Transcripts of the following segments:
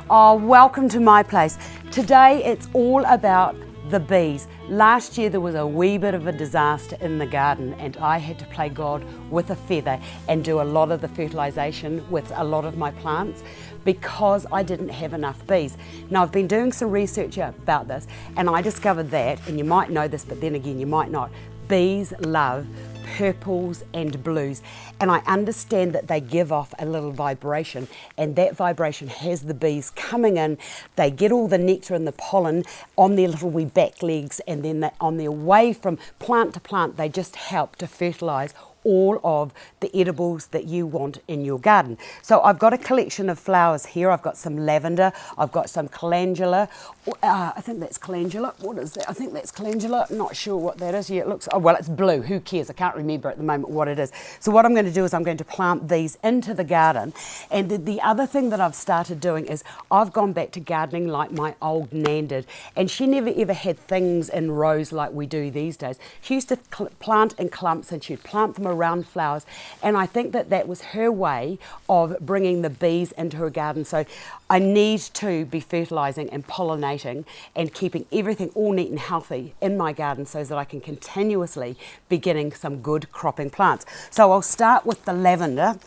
Oh, welcome to my place. Today it's all about the bees. Last year there was a wee bit of a disaster in the garden and I had to play God with a feather and do a lot of the fertilisation with a lot of my plants because I didn't have enough bees. Now I've been doing some research about this and I discovered that, and you might know this but then again you might not, bees love purples and blues, and I understand that they give off a little vibration, and that vibration has the bees coming in. They get all the nectar and the pollen on their little wee back legs, and then on their way from plant to plant they just help to fertilise all of the edibles that you want in your garden. So I've got a collection of flowers here. I've got some lavender, I've got some calendula, I think that's calendula. What is that? I think that's calendula. I'm not sure what that is. Yeah, it looks, oh well, it's blue, who cares? I can't remember at the moment what it is. So what I'm going to do is I'm going to plant these into the garden. And the other thing that I've started doing is I've gone back to gardening like my old nan did, and she never ever had things in rows like we do these days. She used to plant in clumps and she'd plant them around flowers, and I think that that was her way of bringing the bees into her garden. So I need to be fertilising and pollinating and keeping everything all neat and healthy in my garden so that I can continuously be getting some good cropping plants. So I'll start with the lavender,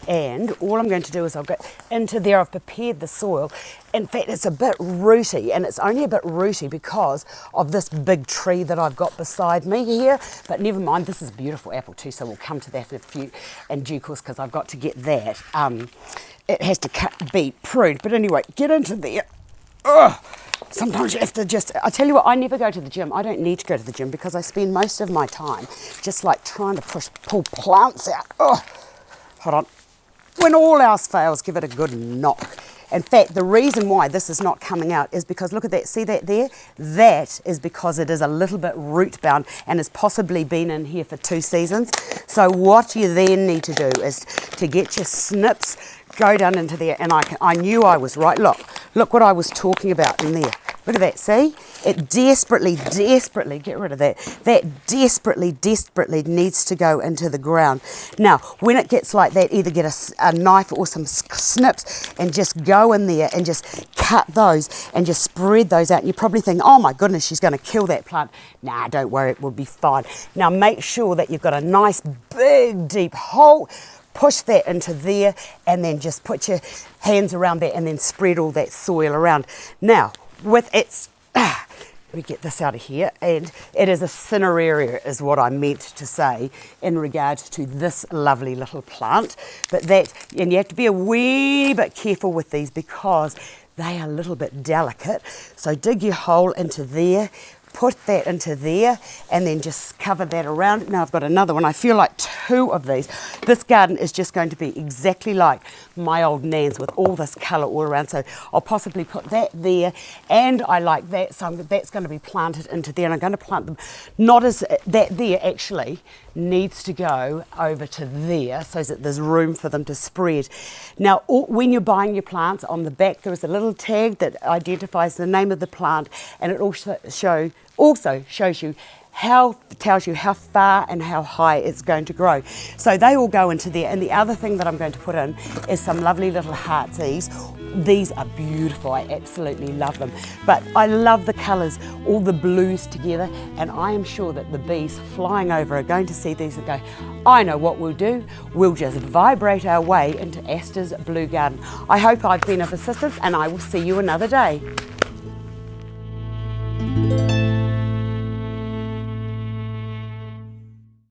and all I'm going to do is I'll get into there. I've prepared the soil. In fact, it's a bit rooty, and it's only a bit rooty because of this big tree that I've got beside me here, but never mind, this is a beautiful apple too, so we'll come to that in due course because I've got to get that. It has to be pruned, but anyway, get into there. Ugh. Sometimes you have to just, I tell you what, I never go to the gym. I don't need to go to the gym because I spend most of my time just like trying to pull plants out. Ugh. Hold on. When all else fails, give it a good knock. In fact, the reason why this is not coming out is because, look at that, see that there? That is because it is a little bit root bound and has possibly been in here for 2 seasons. So what you then need to do is to get your snips, go down into there, and I knew I was right. Look what I was talking about in there. Look at that, see? It desperately, get rid of that. That desperately needs to go into the ground. Now, when it gets like that, either get a knife or some snips and just go in there and just cut those and just spread those out. And you probably think, oh my goodness, she's going to kill that plant. Nah, don't worry, it will be fine. Now, make sure that you've got a nice, big, deep hole. Push that into there and then just put your hands around that and then spread all that soil around. Now, with its, let me get this out of here, and it is a cineraria is what I meant to say in regard to this lovely little plant. But that, and you have to be a wee bit careful with these because they are a little bit delicate. So dig your hole into there, put that into there, and then just cover that around. Now I've got another one. I feel like 2 of these. This garden is just going to be exactly like my old nan's with all this colour all around. So I'll possibly put that there, and I like that, so that's going to be planted into there, and I'm going to plant them, not as that there actually needs to go over to there so that there's room for them to spread. Now, when you're buying your plants, on the back there is a little tag that identifies the name of the plant, and it also shows you tells you how far and how high it's going to grow. So they all go into there, and the other thing that I'm going to put in is some lovely little heartsease. These are beautiful, I absolutely love them. But I love the colours, all the blues together, and I am sure that the bees flying over are going to see these and go, I know what we'll do, we'll just vibrate our way into Astar's blue garden. I hope I've been of assistance, and I will see you another day.